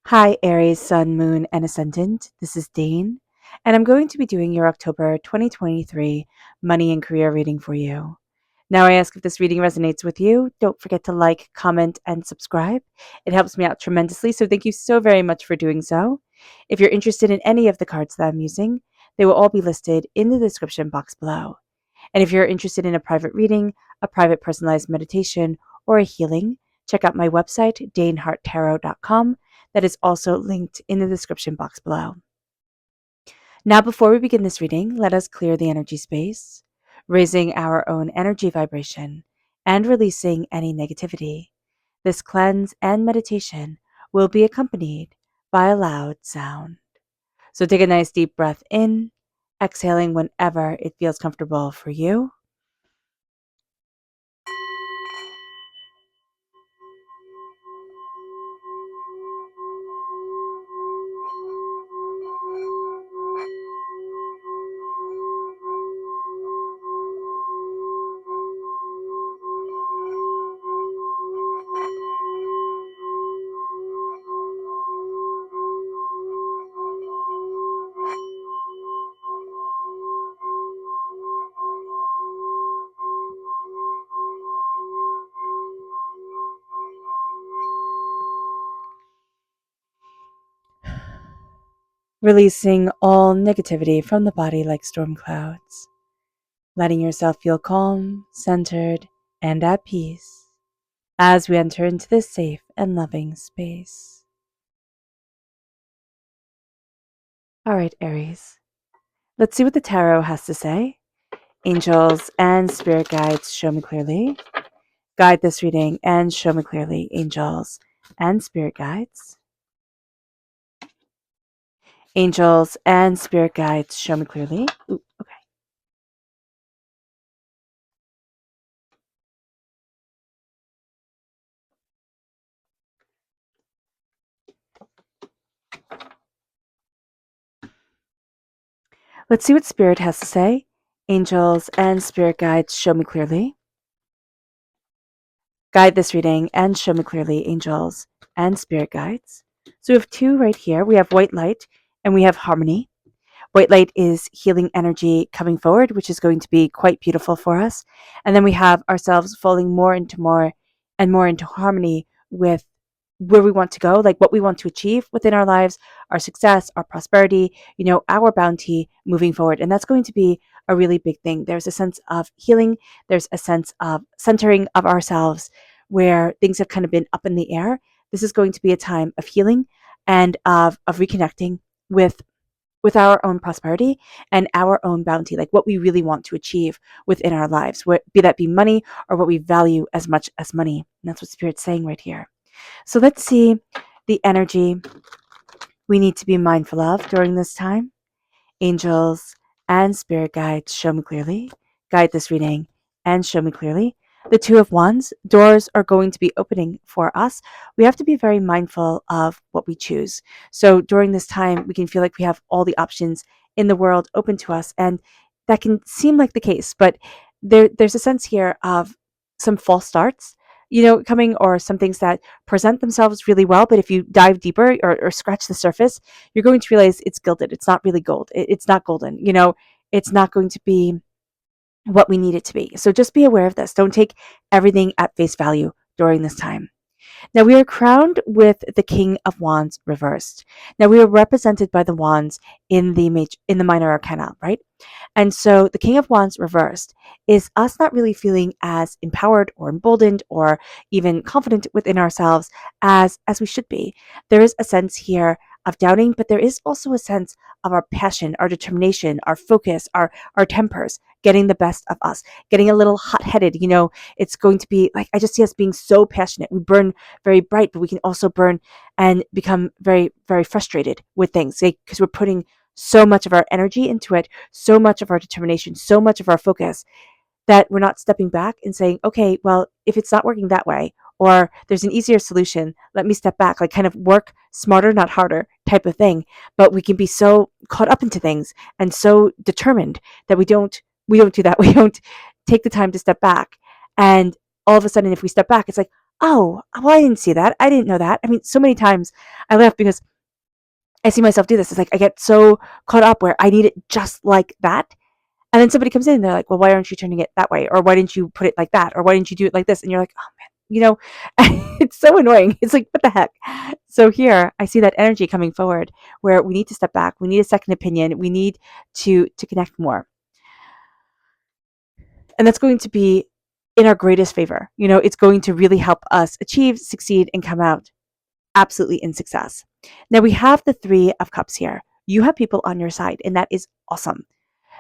Hi, Aries, Sun, Moon, and Ascendant. This is Dane, and I'm going to be doing your October 2023 money and career reading for you. Now, I ask if this reading resonates with you. Don't forget to like, comment, and subscribe. It helps me out tremendously, so thank you so very much for doing so. If you're interested in any of the cards that I'm using, they will all be listed in the description box below. And if you're interested in a private reading, a private personalized meditation, or a healing, check out my website, daneharttarot.com. That is also linked in the description box below. Now, before we begin this reading, let us clear the energy space, raising our own energy vibration and releasing any negativity. This cleanse and meditation will be accompanied by a loud sound. So take a nice deep breath in, exhaling whenever it feels comfortable for you. Releasing all negativity from the body like storm clouds, letting yourself feel calm, centered, and at peace as we enter into this safe and loving space. All right, Aries, let's see what the tarot has to say. Angels and spirit guides, show me clearly. Guide this reading and show me clearly, angels and spirit guides. Angels and spirit guides, show me clearly. Ooh, okay. Let's see what spirit has to say. Angels and spirit guides, show me clearly. Guide this reading and show me clearly, angels and spirit guides. So we have two right here. We have white light and we have harmony. White light is healing energy coming forward, which is going to be quite beautiful for us. And then we have ourselves falling more and more into harmony with where we want to go, like what we want to achieve within our lives, our success, our prosperity, our bounty moving forward. And that's going to be a really big thing. There's a sense of healing. There's a sense of centering of ourselves where things have kind of been up in the air. This is going to be a time of healing and of reconnecting with our own prosperity and our own bounty, like what we really want to achieve within our lives, be that be money or what we value as much as money. And that's what Spirit's saying right here. So let's see the energy we need to be mindful of during this time. Angels and spirit guides, show me clearly. Guide this reading and show me clearly. The Two of Wands, doors are going to be opening for us. We have to be very mindful of what we choose. So during this time, we can feel like we have all the options in the world open to us. And that can seem like the case, but there's a sense here of some false starts, coming, or some things that present themselves really well. But if you dive deeper or scratch the surface, you're going to realize it's gilded. It's not really gold. It's not golden. It's not going to be what we need it to be. So just be aware of this. Don't take everything at face value during this time. Now we are crowned with the King of Wands reversed. Now we are represented by the wands in the minor arcana, right? And so the King of Wands reversed is us not really feeling as empowered or emboldened or even confident within ourselves as we should be. There is a sense here of doubting, but there is also a sense of our passion, our determination, our focus, our tempers getting the best of us, getting a little hot-headed. It's going to be like, I just see us being so passionate. We burn very bright, but we can also burn and become very, very frustrated with things because we're putting so much of our energy into it, so much of our determination, so much of our focus, that we're not stepping back and saying, okay, well, if it's not working that way, or there's an easier solution, let me step back, like kind of work smarter, not harder type of thing. But we can be so caught up into things and so determined that we don't do that. We don't take the time to step back. And all of a sudden, if we step back, it's like, oh, well, I didn't see that. I didn't know that. I mean, so many times I laugh because I see myself do this. It's like I get so caught up where I need it just like that. And then somebody comes in and they're like, well, why aren't you turning it that way? Or why didn't you put it like that? Or why didn't you do it like this? And you're like, oh man, it's so annoying. It's like, what the heck? So here I see that energy coming forward where we need to step back. We need a second opinion. We need to connect more. And that's going to be in our greatest favor. It's going to really help us achieve, succeed, and come out absolutely in success. Now we have the Three of Cups here. You have people on your side, and that is awesome.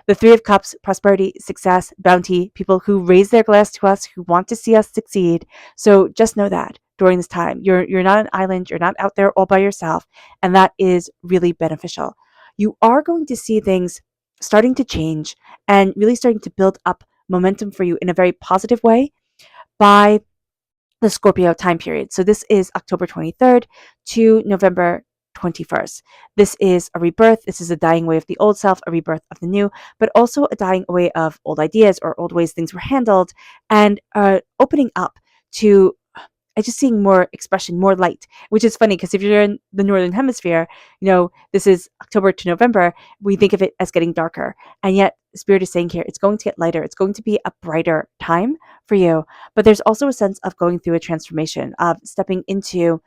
The Three of Cups, prosperity, success, bounty, people who raise their glass to us, who want to see us succeed. So just know that during this time, you're not an island, you're not out there all by yourself, and that is really beneficial. You are going to see things starting to change and really starting to build up momentum for you in a very positive way by the Scorpio time period. So this is October 23rd to November 21st. This is a rebirth. This is a dying away of the old self, a rebirth of the new, but also a dying away of old ideas or old ways things were handled, and opening up to just seeing more expression, more light, which is funny because if you're in the Northern Hemisphere, this is October to November, we think of it as getting darker. And yet, Spirit is saying here, it's going to get lighter. It's going to be a brighter time for you. But there's also a sense of going through a transformation, of stepping into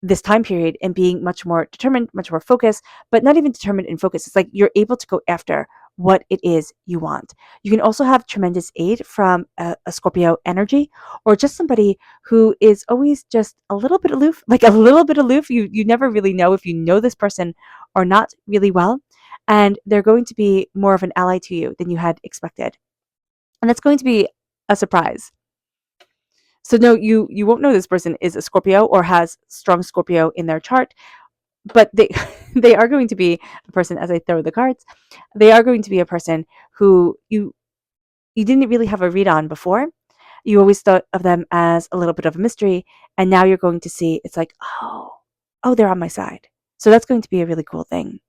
this time period and being much more determined, much more focused, but not even determined and focused. It's like you're able to go after what it is you want. You can also have tremendous aid from a Scorpio energy, or just somebody who is always just a little bit aloof, like a little bit aloof. You never really know if you know this person or not really well, and they're going to be more of an ally to you than you had expected. And that's going to be a surprise. So no, you won't know this person is a Scorpio or has strong Scorpio in their chart, but they they are going to be a person, as I throw the cards, they are going to be a person who you didn't really have a read on before. You always thought of them as a little bit of a mystery, and now you're going to see it's like, oh, they're on my side. So that's going to be a really cool thing,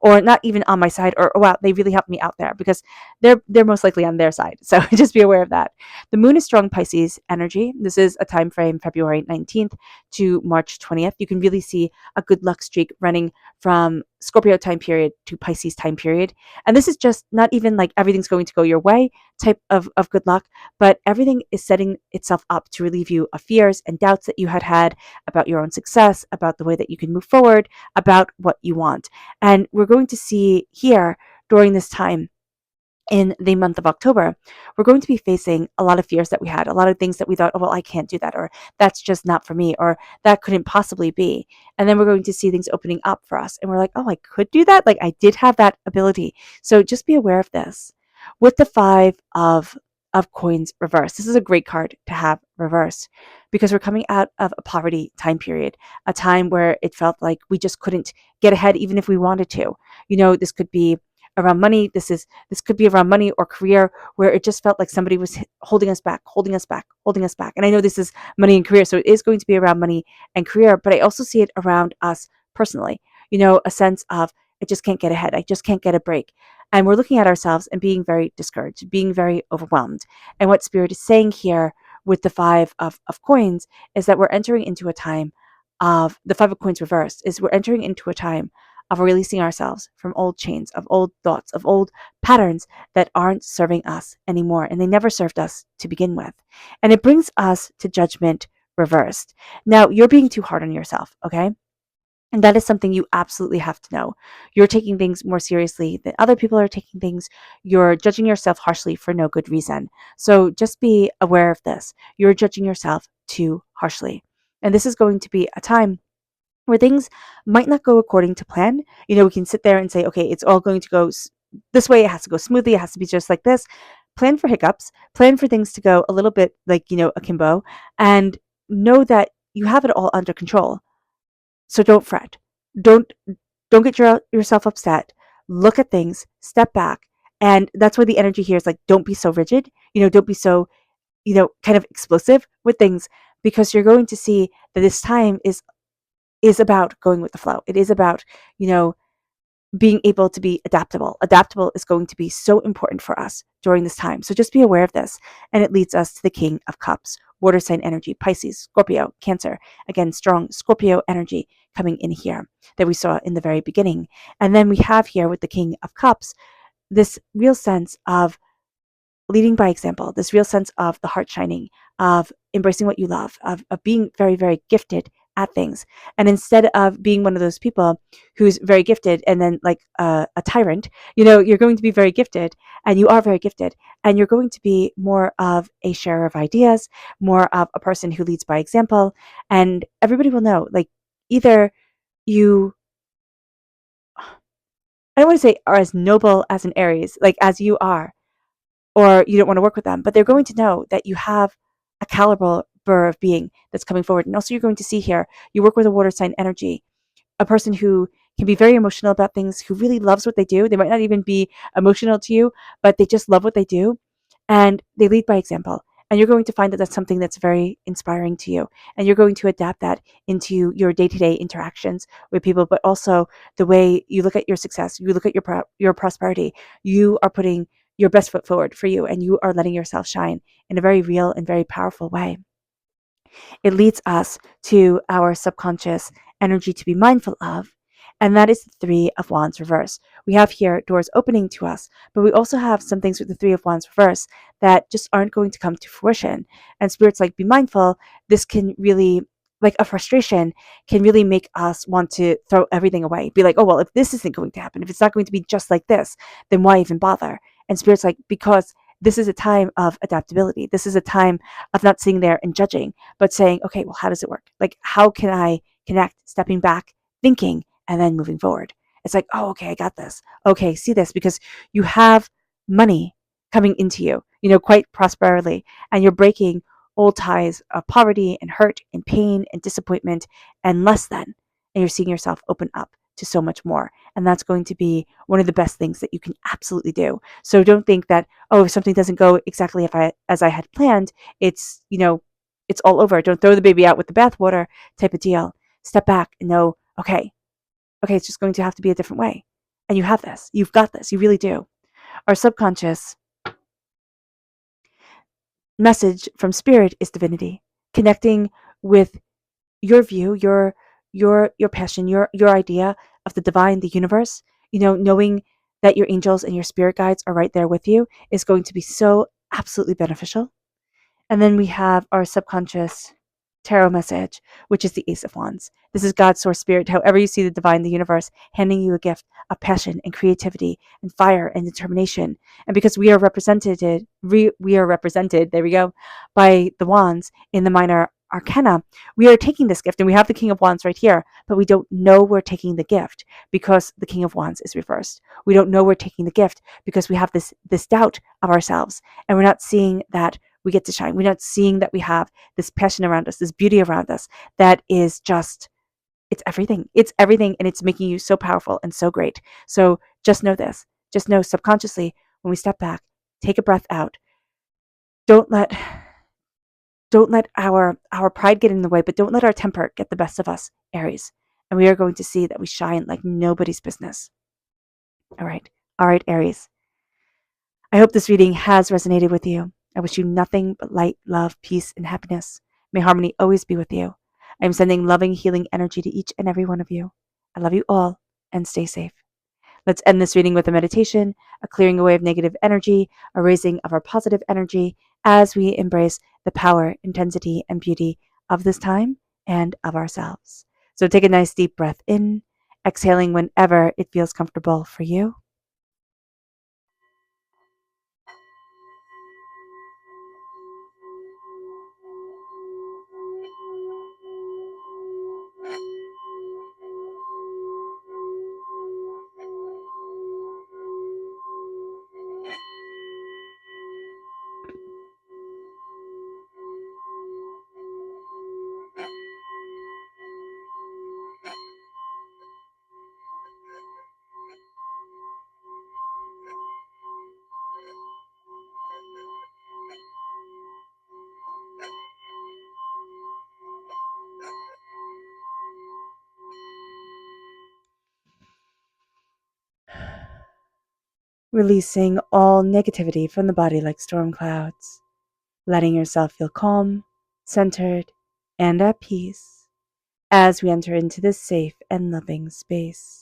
or not even on my side, or oh, wow, they really helped me out there, because they're most likely on their side. So just be aware of that. The moon is strong Pisces energy. This is a time frame February 19th to March 20th. You can really see a good luck streak running from Scorpio time period to Pisces time period. And this is just not even like everything's going to go your way type of good luck, but everything is setting itself up to relieve you of fears and doubts that you had about your own success, about the way that you can move forward, about what you want. And we're going to see here during this time in the month of October, we're going to be facing a lot of fears that we had, a lot of things that we thought, oh, well, I can't do that, or that's just not for me, or that couldn't possibly be. And then we're going to see things opening up for us. And we're like, oh, I could do that. Like I did have that ability. So just be aware of this. With the Five of Coins reversed, this is a great card to have reversed, because we're coming out of a poverty time period, a time where it felt like we just couldn't get ahead even if we wanted to. This could be around money. This could be around money or career, where it just felt like somebody was holding us back, holding us back, holding us back. And I know this is money and career, so it is going to be around money and career, but I also see it around us personally. A sense of, I just can't get ahead, I just can't get a break. And we're looking at ourselves and being very discouraged, being very overwhelmed. And what Spirit is saying here with the Five of Coins is that we're entering into a time of the Five of Coins reversed, is we're entering into a time of releasing ourselves from old chains, of old thoughts, of old patterns that aren't serving us anymore, and they never served us to begin with. And it brings us to Judgment reversed. Now, you're being too hard on yourself, okay? And that is something you absolutely have to know. You're taking things more seriously than other people are taking things. You're judging yourself harshly for no good reason. So just be aware of this. You're judging yourself too harshly. And this is going to be a time where things might not go according to plan. We can sit there and say, okay, it's all going to go this way. It has to go smoothly. It has to be just like this. Plan for hiccups, plan for things to go a little bit like, akimbo, and know that you have it all under control. So don't fret. Don't, don't get yourself upset. Look at things, step back. And that's why the energy here is like, don't be so rigid. Don't be so, kind of explosive with things, because you're going to see that this time is about going with the flow. It is about, being able to be adaptable. Adaptable is going to be so important for us during this time. So just be aware of this. And it leads us to the King of Cups, water sign energy, Pisces, Scorpio, Cancer. Again, strong Scorpio energy coming in here that we saw in the very beginning. And then we have here with the King of Cups this real sense of leading by example, this real sense of the heart shining, of embracing what you love, of being very, very gifted at things. And instead of being one of those people who's very gifted and then like a tyrant, you're going to be very gifted, and you are very gifted, and you're going to be more of a sharer of ideas, more of a person who leads by example. And everybody will know, like, either you, I don't want to say are as noble as an Aries, like as you are, or you don't want to work with them, but they're going to know that you have a caliber of being that's coming forward. And also, you're going to see here, you work with a water sign energy, a person who can be very emotional about things, who really loves what they do. They might not even be emotional to you, but they just love what they do, and they lead by example. And you're going to find that that's something that's very inspiring to you. And you're going to adapt that into your day-to-day interactions with people, but also the way you look at your success, you look at your prosperity. You are putting your best foot forward for you, and you are letting yourself shine in a very real and very powerful way. It leads us to our subconscious energy to be mindful of, and that is the Three of Wands reverse. We have here doors opening to us, but we also have some things with the Three of Wands reverse that just aren't going to come to fruition. And Spirit's like, be mindful. This can really, like a frustration, can really make us want to throw everything away. Be like, oh, well, if this isn't going to happen, if it's not going to be just like this, then why even bother? And Spirit's like, because this is a time of adaptability. This is a time of not sitting there and judging, but saying, okay, well, how does it work? Like, how can I connect, stepping back, thinking, and then moving forward? It's like, oh, okay, I got this. Okay, see this, because you have money coming into you, quite prosperly, and you're breaking old ties of poverty and hurt and pain and disappointment and less than. And you're seeing yourself open up to so much more. And that's going to be one of the best things that you can absolutely do. So don't think that, oh, if something doesn't go exactly as I had planned, it's, it's all over. Don't throw the baby out with the bathwater type of deal. Step back and know, okay, it's just going to have to be a different way. And you have this. You've got this. You really do. Our subconscious message from spirit is divinity, connecting with your view, your passion, your idea of the divine, the universe, knowing that your angels and your spirit guides are right there with you is going to be so absolutely beneficial. And then we have our subconscious tarot message, which is the Ace of Wands. This is God's source spirit, however you see the divine, the universe, handing you a gift of passion and creativity and fire and determination. And because we are represented, there we go, by the wands in the minor arcana, we are taking this gift, and we have the King of Wands right here, but we don't know we're taking the gift because the King of Wands is reversed. We don't know we're taking the gift because we have this doubt of ourselves, and we're not seeing that we get to shine. We're not seeing that we have this passion around us, this beauty around us that is just, it's everything. It's everything, and it's making you so powerful and so great. So just know this. Just know subconsciously, when we step back, take a breath out. Don't let our pride get in the way, but don't let our temper get the best of us, Aries. And we are going to see that we shine like nobody's business. All right. All right, Aries. I hope this reading has resonated with you. I wish you nothing but light, love, peace, and happiness. May harmony always be with you. I am sending loving, healing energy to each and every one of you. I love you all, and stay safe. Let's end this reading with a meditation, a clearing away of negative energy, a raising of our positive energy as we embrace the power, intensity, and beauty of this time and of ourselves. So take a nice deep breath in, exhaling whenever it feels comfortable for you. releasing all negativity from the body like storm clouds, letting yourself feel calm, centered, and at peace as we enter into this safe and loving space.